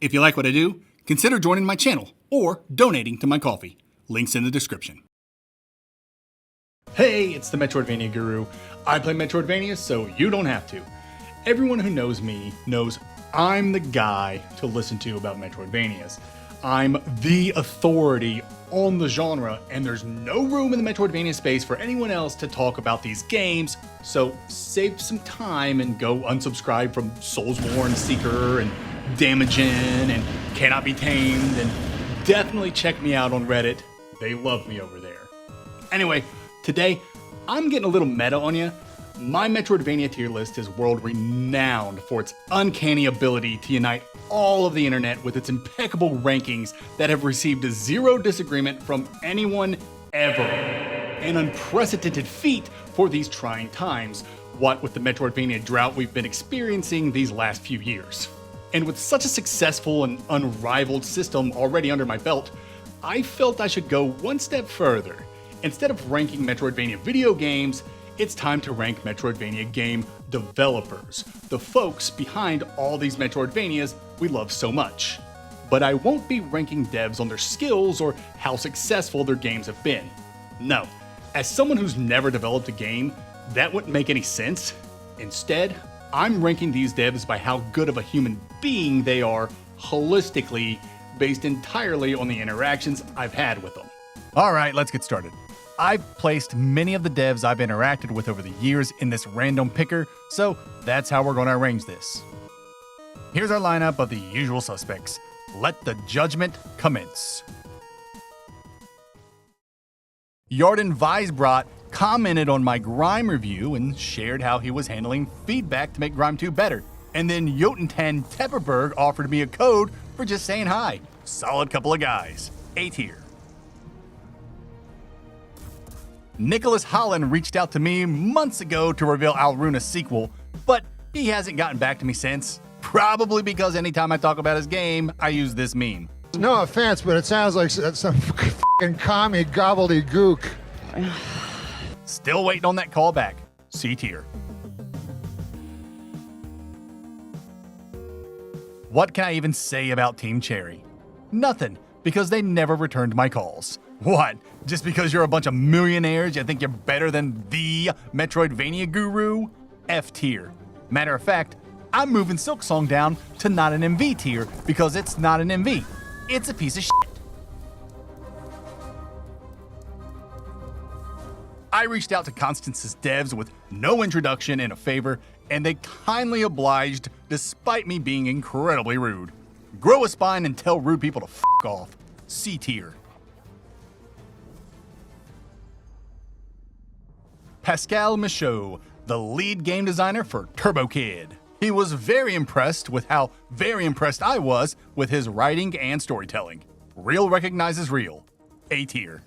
If you like what I do, consider joining my channel or donating to my coffee. Links in the description. Hey, it's the Metroidvania Guru. I play Metroidvania so you don't have to. Everyone who knows me knows I'm the guy to listen to about Metroidvanias. I'm the authority on the genre, and there's no room in the Metroidvania space for anyone else to talk about these games, so save some time and go unsubscribe from Soulsborne, Seeker, and Damagin, and Cannot Be Tamed, and definitely check me out on Reddit. They love me over there. Anyway, today, I'm getting a little meta on you. My Metroidvania tier list is world-renowned for its uncanny ability to unite all of the internet with its impeccable rankings that have received zero disagreement from anyone ever. An unprecedented feat for these trying times, what with the Metroidvania drought we've been experiencing these last few years. And with such a successful and unrivaled system already under my belt, I felt I should go one step further. Instead of ranking Metroidvania video games, it's time to rank Metroidvania game developers, the folks behind all these Metroidvanias we love so much. But I won't be ranking devs on their skills or how successful their games have been. No, as someone who's never developed a game, that wouldn't make any sense. Instead, I'm ranking these devs by how good of a human being they are holistically, based entirely on the interactions I've had with them. All right, let's get started. I've placed many of the devs I've interacted with over the years in this random picker, so that's how we're going to arrange this. Here's our lineup of the usual suspects. Let the judgment commence. Yarden Weisbrot commented on my Grime review and shared how he was handling feedback to make Grime 2 better. And then Jotuntan Tepperberg offered me a code for just saying hi. Solid couple of guys. A tier. Nicholas Holland reached out to me months ago to reveal Alruna's sequel, but he hasn't gotten back to me since. Probably because anytime I talk about his game, I use this meme. No offense, but it sounds like some fucking commie gobbledygook. Still waiting on that call back. C tier. What can I even say about Team Cherry? Nothing, because they never returned my calls. What? Just because you're a bunch of millionaires, you think you're better than the Metroidvania Guru? F tier. Matter of fact, I'm moving Silksong down to not an MV tier because it's not an MV. It's a piece of shit. I reached out to Constance's devs with no introduction and a favor, and they kindly obliged despite me being incredibly rude. Grow a spine and tell rude people to f*** off. C tier. Pascal Michaud, the lead game designer for Turbo Kid. He was very impressed with how very impressed I was with his writing and storytelling. Real recognizes real. A tier.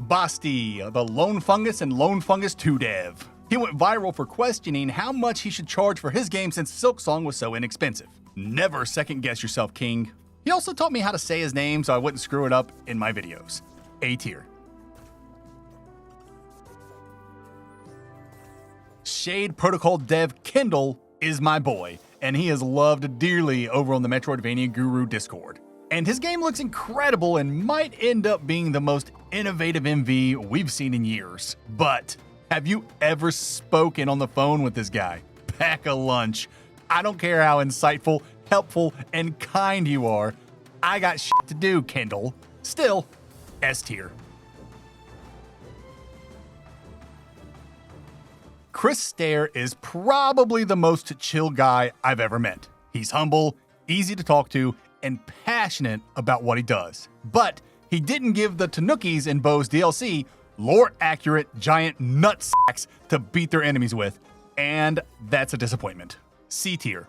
Basti, the Lone Fungus and Lone Fungus 2 dev. He went viral for questioning how much he should charge for his game since Silksong was so inexpensive. Never second guess yourself, King. He also taught me how to say his name so I wouldn't screw it up in my videos. A tier. Shade Protocol dev Kendall is my boy, and he is loved dearly over on the Metroidvania Guru Discord. And his game looks incredible and might end up being the most innovative MV we've seen in years. But have you ever spoken on the phone with this guy? Pack a lunch. I don't care how insightful, helpful, and kind you are. I got shit to do, Kendall. Still, S tier. Chris Stair is probably the most chill guy I've ever met. He's humble, easy to talk to, and passionate about what he does. But he didn't give the Tanukis in Bo's DLC lore-accurate giant nutsacks to beat their enemies with, and that's a disappointment. C tier.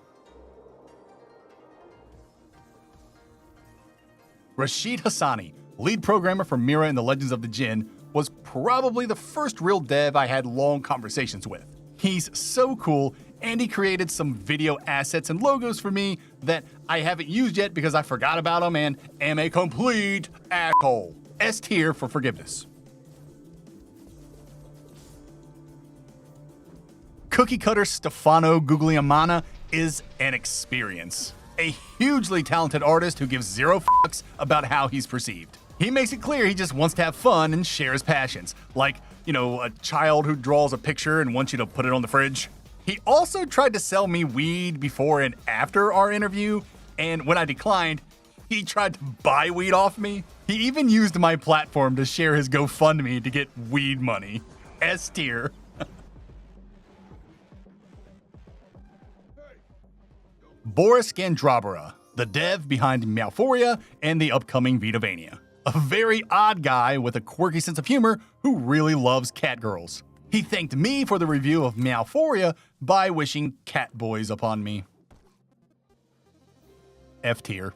Rashid Hassani, lead programmer for Mira in the Legends of the Jinn, was probably the first real dev I had long conversations with. He's so cool, and he created some video assets and logos for me that I haven't used yet because I forgot about them and am a complete asshole. S tier for forgiveness. Cookie cutter Stefano Guglielmana is an experience. A hugely talented artist who gives zero fucks about how he's perceived. He makes it clear he just wants to have fun and share his passions. Like, a child who draws a picture and wants you to put it on the fridge. He also tried to sell me weed before and after our interview, and when I declined, he tried to buy weed off me. He even used my platform to share his GoFundMe to get weed money. S tier. Boris Gandrabara, the dev behind Meowphoria and the upcoming Vitavania. A very odd guy with a quirky sense of humor who really loves cat girls. He thanked me for the review of Meowphoria by wishing cat boys upon me. F tier.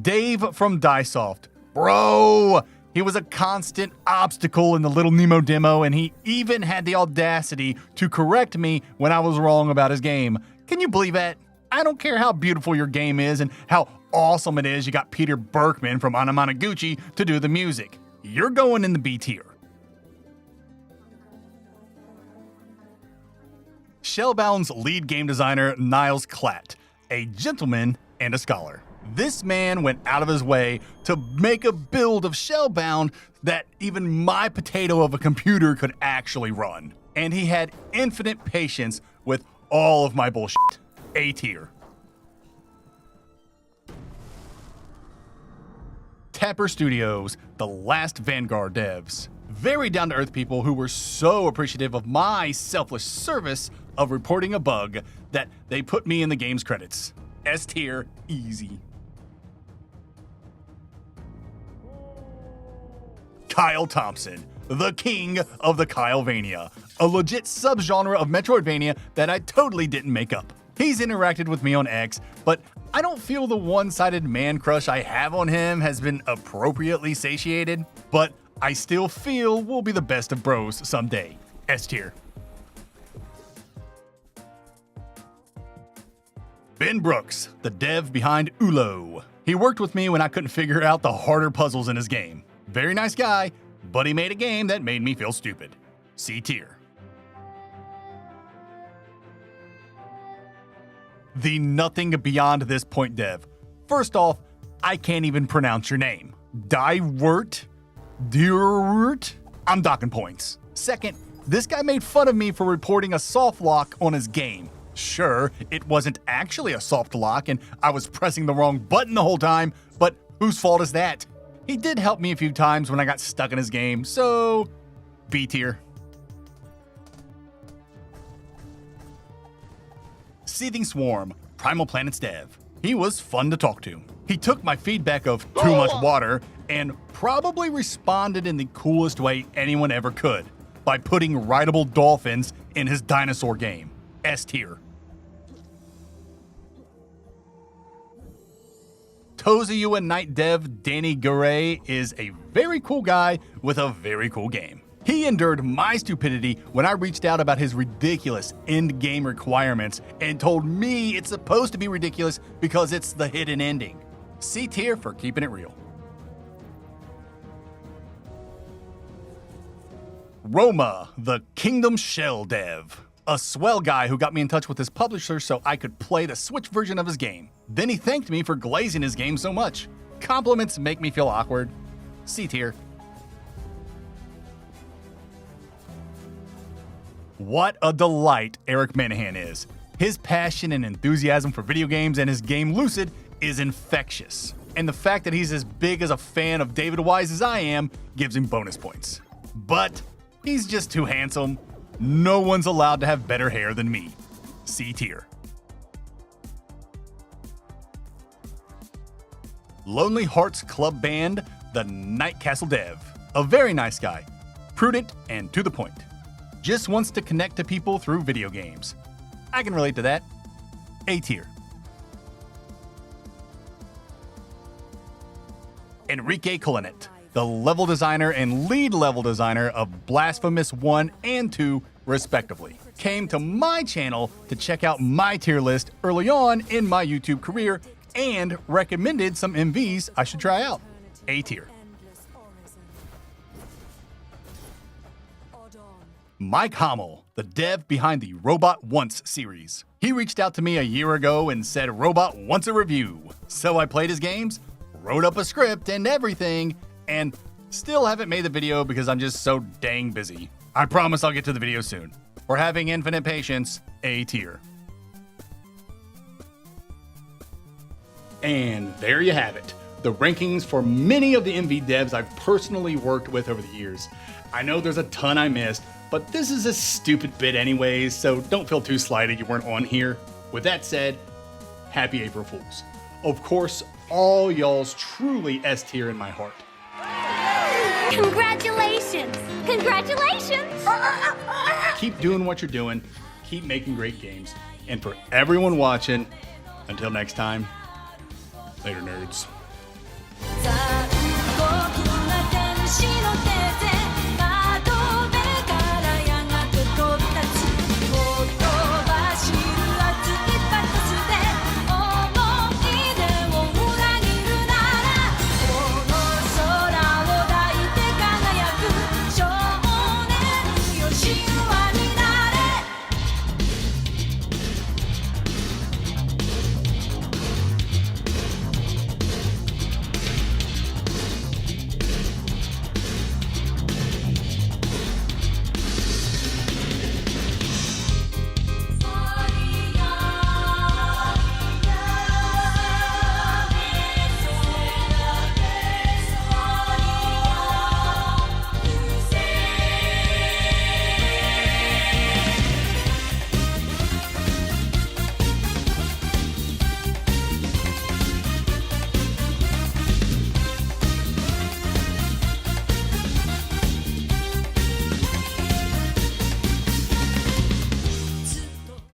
Dave from Diesoft. Bro! He was a constant obstacle in the Little Nemo demo, and he even had the audacity to correct me when I was wrong about his game. Can you believe that? I don't care how beautiful your game is and how awesome it is you got Peter Berkman from Anamanaguchi to do the music. You're going in the B tier. Shellbound's lead game designer, Niles Klatt, a gentleman and a scholar. This man went out of his way to make a build of Shellbound that even my potato of a computer could actually run. And he had infinite patience with all of my bullshit. A tier. Tapper Studios, the last Vanguard devs. Very down-to-earth people who were so appreciative of my selfless service of reporting a bug that they put me in the game's credits. S tier, easy. Kyle Thompson, the king of the Kylevania, a legit subgenre of Metroidvania that I totally didn't make up. He's interacted with me on X, but I don't feel the one-sided man crush I have on him has been appropriately satiated, but I still feel we'll be the best of bros someday. S tier. Ben Brooks, the dev behind Ulo. He worked with me when I couldn't figure out the harder puzzles in his game. Very nice guy, but he made a game that made me feel stupid. C tier. The nothing beyond this point dev. First off, I can't even pronounce your name. Dywert? I'm docking points. Second, this guy made fun of me for reporting a soft lock on his game. Sure, it wasn't actually a soft lock and I was pressing the wrong button the whole time, but whose fault is that? He did help me a few times when I got stuck in his game, so B tier. Seething Swarm, Primal Planet's dev. He was fun to talk to. He took my feedback of too much water and probably responded in the coolest way anyone ever could, by putting rideable dolphins in his dinosaur game. S tier. Tozayu and Night dev Danny Garay is a very cool guy with a very cool game. He endured my stupidity when I reached out about his ridiculous end-game requirements and told me it's supposed to be ridiculous because it's the hidden ending. C tier for keeping it real. Roma, the Kingdom Shell dev. A swell guy who got me in touch with his publisher so I could play the Switch version of his game. Then he thanked me for glazing his game so much. Compliments make me feel awkward. C tier. What a delight Eric Minahan is. His passion and enthusiasm for video games and his game Lucid is infectious. And the fact that he's as big as a fan of David Wise as I am gives him bonus points. But he's just too handsome. No one's allowed to have better hair than me. C tier. Lonely Hearts Club Band, the Night Castle dev. A very nice guy. Prudent and to the point. Just wants to connect to people through video games. I can relate to that. A tier. Enrique Colinet, the level designer and lead level designer of Blasphemous 1 and 2, respectively, came to my channel to check out my tier list early on in my YouTube career and recommended some MVs I should try out. A tier. Mike Hommel, the dev behind the Robot Wants series. He reached out to me a year ago and said Robot wants a review. So I played his games, wrote up a script and everything, and still haven't made the video because I'm just so dang busy. I promise I'll get to the video soon. For having infinite patience, A tier. And there you have it. The rankings for many of the MV devs I've personally worked with over the years. I know there's a ton I missed, but this is a stupid bit anyways, so don't feel too slighted you weren't on here. With that said, happy April Fools. Of course, all y'all's truly S tier in my heart. Congratulations! Congratulations! Keep doing what you're doing, keep making great games, and for everyone watching, until next time, later nerds.